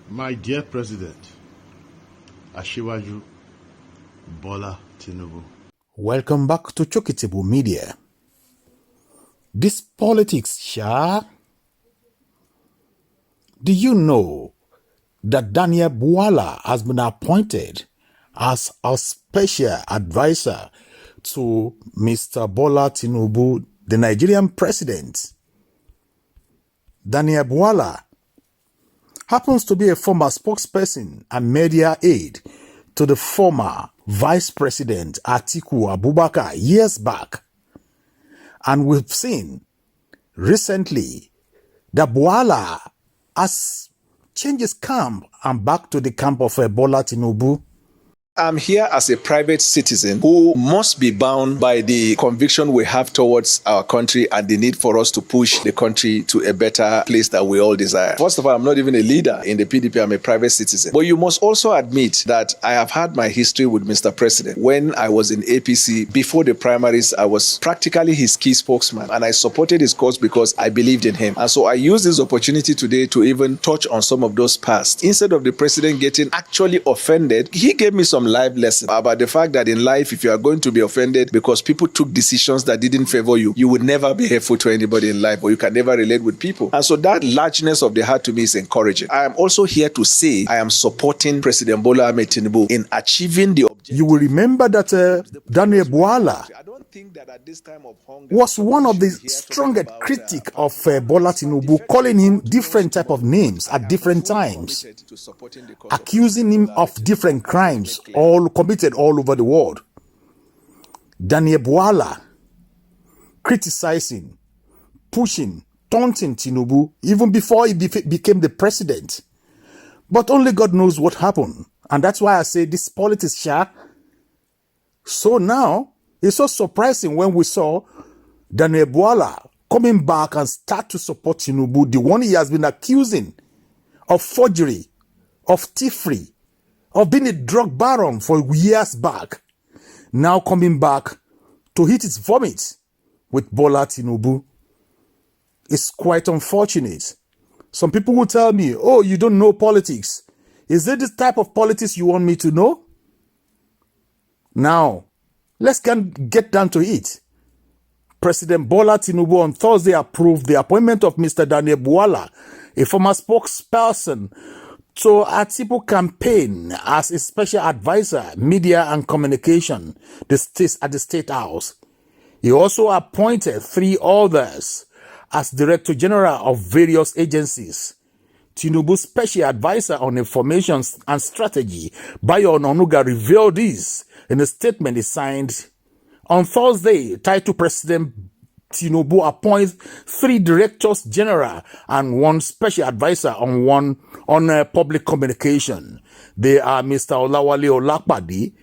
My dear President, Asiwaju Bola Tinubu. Welcome back to Chokitable Media. This Politics Sha. Do you know that Daneil Bwala has been appointed as a special advisor to Mr. Bola Tinubu, the Nigerian president? Daneil Bwala happens to be a former spokesperson and media aide to the former Vice President Atiku Abubakar years back. And we've seen recently that Bwala has changed his camp and back to the camp of Bola Tinubu. I'm here as a private citizen who must be bound by the conviction we have towards our country and the need for us to push the country to a better place that we all desire. First of all, I'm not even a leader in the PDP, I'm a private citizen. But you must also admit that I have had my history with Mr. President. When I was in APC, before the primaries, I was practically his key spokesman and I supported his cause because I believed in him. And so I use this opportunity today to even touch on some of those past. Instead of the president getting actually offended, he gave me some life lesson about the fact that in life, if you are going to be offended because people took decisions that didn't favor you, you would never be helpful to anybody in life, or you can never relate with people. And so that largeness of the heart to me is encouraging. I am also here to say I am supporting President Bola Tinubu in achieving the objective. You will remember that Daneil Bwala was one of the strongest critics of Bola Tinubu, calling him different type of names at different times, accusing him of different crimes all committed all over the world. Daneil Bwala criticizing, pushing, taunting Tinubu even before he became the president. But only God knows what happened. And that's why I say this Politics Sha. So now, it's so surprising when we saw Daneil Bwala coming back and start to support Tinubu, the one he has been accusing of forgery, of thievery, of being a drug baron for years back. Now coming back to hit his vomit with Bola Tinubu. It's quite unfortunate. Some people will tell me, oh, you don't know politics. Is it this type of politics you want me to know? Now, let's get down to it. President Bola Tinubu on Thursday approved the appointment of Mr. Daneil Bwala, a former spokesperson to Atiku campaign, as a special advisor, media and communication at the State House. He also appointed 3 others as Director General of various agencies. Tinubu's special advisor on information and strategy, Bayo Onanuga, revealed this in a statement he signed on Thursday, titled President Tinubu appoints 3 directors general and 1 special advisor on public communication. They are Mr. Olawale Olakpade,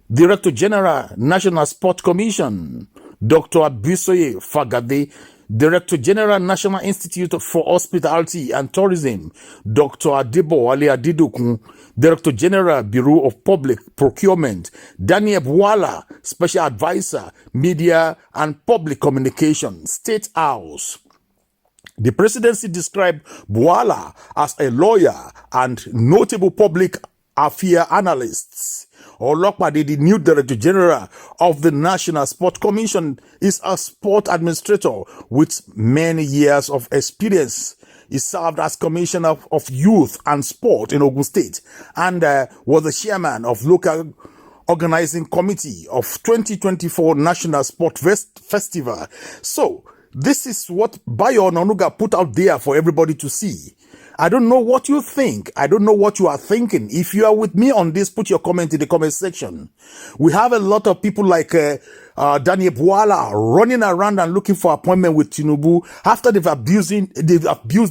Director General, National Sport Commission; Dr. Abisoye Fagade, Director General, National Institute for Hospitality and Tourism; Dr. Adebowale Adedokun, Director General, Bureau of Public Procurement; Daneil Bwala, Special Advisor, Media and Public Communication, State House. The presidency described Bwala as a lawyer and notable public affairs analyst. Olokpade, the new Director General of the National Sport Commission, is a sport administrator with many years of experience. He served as Commissioner of Youth and Sport in Ogun State and was the chairman of local organizing committee of 2024 National Sport Festival. So, this is what Bayo Onanuga put out there for everybody to see. I don't know what you think. I don't know what you are thinking. If you are with me on this, put your comment in the comment section. We have a lot of people like Daneil Bwala running around and looking for appointment with Tinubu after they've abused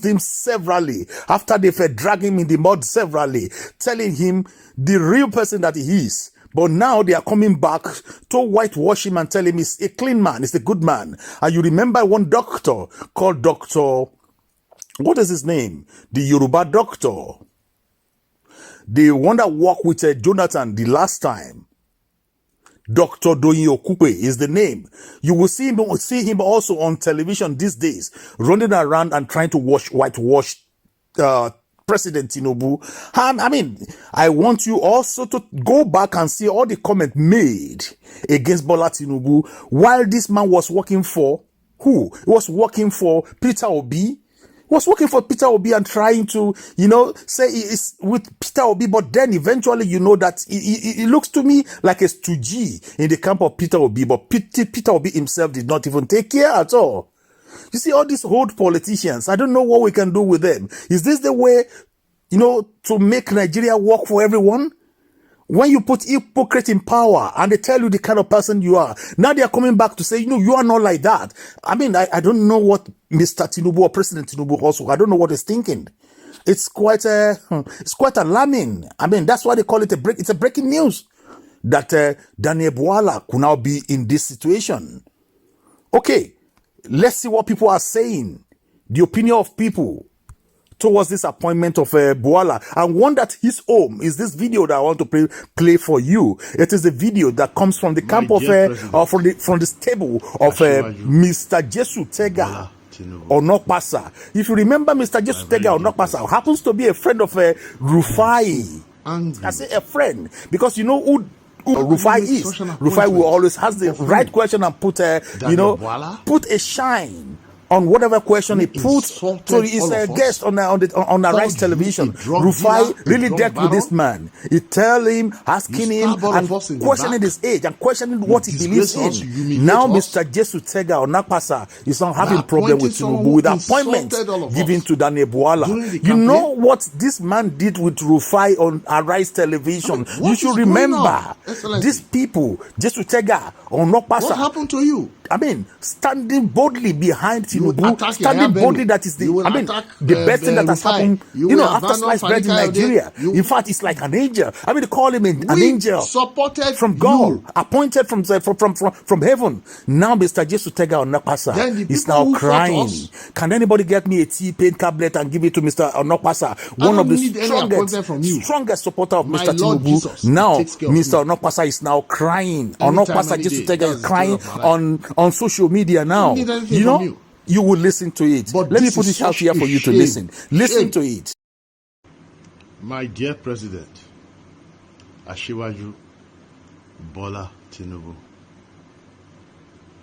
him severally, after they've dragged him in the mud severally, telling him the real person that he is. But now they are coming back to whitewash him and tell him he's a clean man, he's a good man. And you remember one doctor called what is his name? The Yoruba doctor. The one that worked with Jonathan the last time. Dr. Doyin Okupe is the name. You will see him also on television these days, running around and trying to whitewash President Tinubu. I mean, I want you also to go back and see all the comments made against Bola Tinubu while this man was working for who? He was working for Peter Obi. Was working for Peter Obi and trying to, say he is with Peter Obi, but then eventually that it looks to me like a stooge in the camp of Peter Obi, but Peter Obi himself did not even take care at all. You see, all these old politicians, I don't know what we can do with them. Is this the way, to make Nigeria work for everyone? When you put hypocrite in power and they tell you the kind of person you are, now they are coming back to say, you are not like that. I mean, I don't know what Mr. Tinubu or President Tinubu also, I don't know what he's thinking. It's quite alarming. I mean, that's why they call it it's a breaking news that Daneil Bwala could now be in this situation. Okay, let's see what people are saying. The opinion of people towards this appointment of Bwala. And one that his home is this video that I want to play for you. It is a video that comes from the camp of from the stable of Mr. Jesutega Onokpasa. If you remember, Mr. Jesutega Onokpasa happens to be a friend of Rufai. I say a friend because you know who Rufai is. Rufai will always has the right question and put a shine on whatever question he puts. So he's a guest on the Rice television. Rufai really dealt with this man. He tell him, asking him, and questioning his age and questioning what he believes in. Now Mr. Jesutega Onokpasa is not having problem with Tinubu with appointment given to Daneil Bwala. You know what this man did with Rufai on Rice television? You should remember these people, Jesutega Onokpasa. What happened to you? I mean, standing boldly behind Tinubu, standing boldly, that is the best thing that has happened, after sliced bread in Nigeria. In fact, it's like an angel. I mean, they call him an angel from God, appointed from heaven. Now, Mr. Jesutega Onokpasa is now crying. Can anybody get me a T-pain tablet and give it to Mr. Onokpasa, one of the strongest supporter of Mr. Tinubu? Now, Mr. Onokpasa is now crying. Onokpasa Jesutega is crying on social media now. You will listen to it. But let me put it out here for you to listen. Listen to it. My dear President, Asiwaju Bola Tinubu,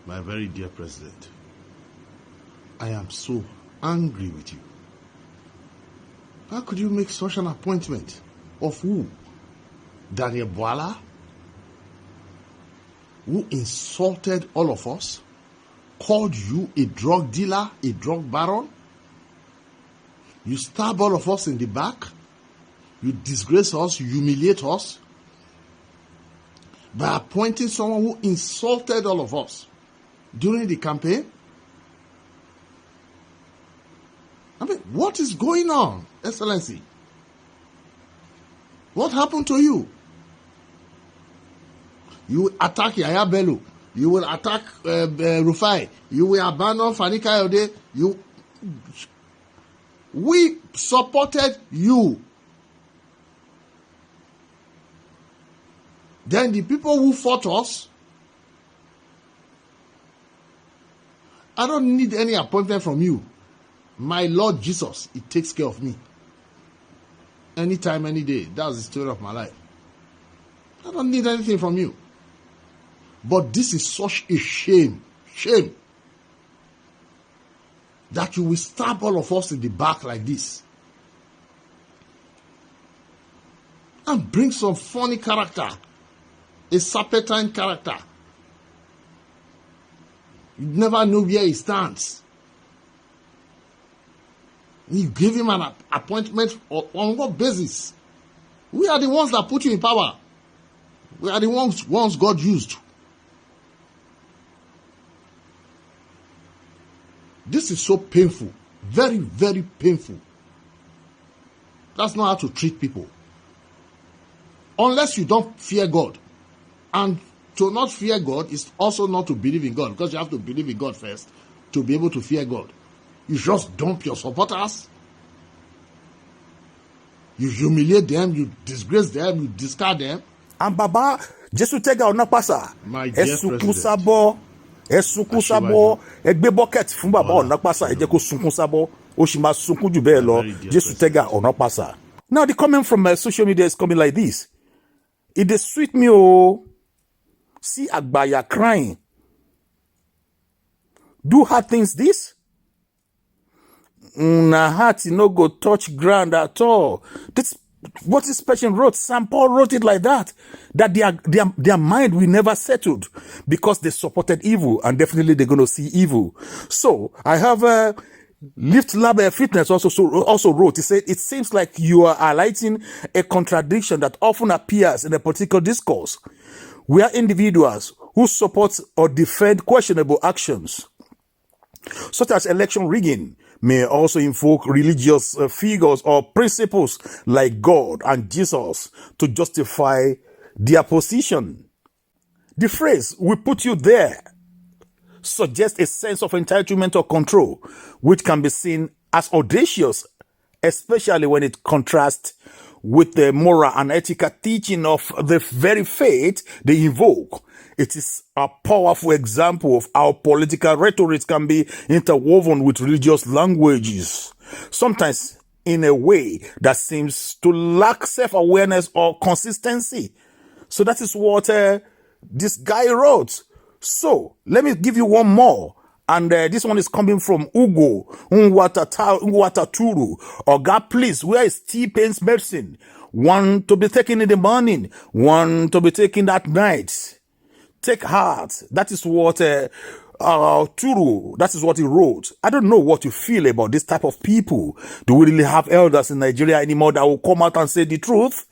my very dear President, I am so angry with you. How could you make such an appointment? Of who? Daneil Bwala, who insulted all of us, called you a drug dealer, a drug baron. You stab all of us in the back. You disgrace us, you humiliate us by appointing someone who insulted all of us during the campaign. I mean, what is going on, Excellency? What happened to you? You will attack Yaya Bello. You will attack Rufai. You will abandon Fani Kayode. We supported you. Then the people who fought us, I don't need any appointment from you. My Lord Jesus, it takes care of me. Anytime, any day. That's the story of my life. I don't need anything from you. But this is such a shame that you will stab all of us in the back like this and bring some funny character, a serpentine character. You never know where he stands. You give him an appointment on what basis? We are the ones that put you in power. We are the ones God used. This is so painful. Very, very painful. That's not how to treat people. Unless you don't fear God. And to not fear God is also not to believe in God, because you have to believe in God first to be able to fear God. You just dump your supporters. You humiliate them, you disgrace them, you discard them. And Baba, Jesutega Onokpasa, my dear President, Esunkun Sabo, Egbe bucket fún Baba Onokpasa, Ejeko Sunkun Sabo. Oshima Sunkuju Belo, Jesutega Onokpasa. Now the comment from social media is coming like this. It is sweet me, oh. See Agbaya crying. Do hard things this? Na heart no go touch ground at all. This what this person wrote. St. Paul wrote it like that. That their mind will never settled because they supported evil, and definitely they're going to see evil. So I have Lift Lab Fitness also wrote. He said it seems like you are highlighting a contradiction that often appears in a political discourse, where individuals who support or defend questionable actions, such as election rigging, may also invoke religious figures or principles like God and Jesus to justify their position. The phrase, "we put you there," suggests a sense of entitlement or control, which can be seen as audacious, especially when it contrasts with the moral and ethical teaching of the very faith they invoke. It is a powerful example of how political rhetoric can be interwoven with religious languages, sometimes in a way that seems to lack self-awareness or consistency. So that is what this guy wrote. So let me give you one more. And this one is coming from Ugo Nwataturu. Oga, please, where is T-Pain's medicine? One to be taken in the morning, one to be taken at night. Take heart. That is what Turu, that is what he wrote. I don't know what you feel about this type of people. Do we really have elders in Nigeria anymore that will come out and say the truth?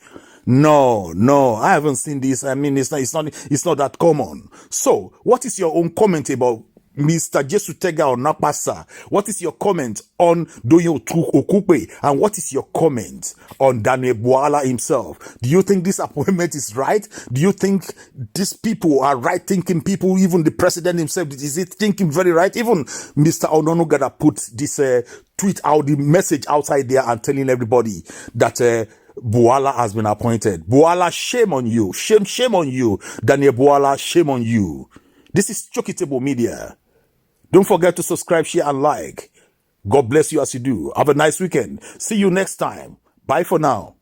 No, I haven't seen this. I mean, it's not that common. So, what is your own comment about Mr. Jesutega Onokpasa? What is your comment on Daneil Bwala? And what is your comment on Daneil Bwala himself? Do you think this appointment is right? Do you think these people are right-thinking people? Even the president himself, is he thinking very right? Even Mr. Ononuga put this tweet out, the message outside there and telling everybody that Bwala has been appointed. Bwala, shame on you. Shame on you. Daneil Bwala, shame on you. This is Chokitable Media. Don't forget to subscribe, share, and like. God bless you as you do. Have a nice weekend. See you next time. Bye for now.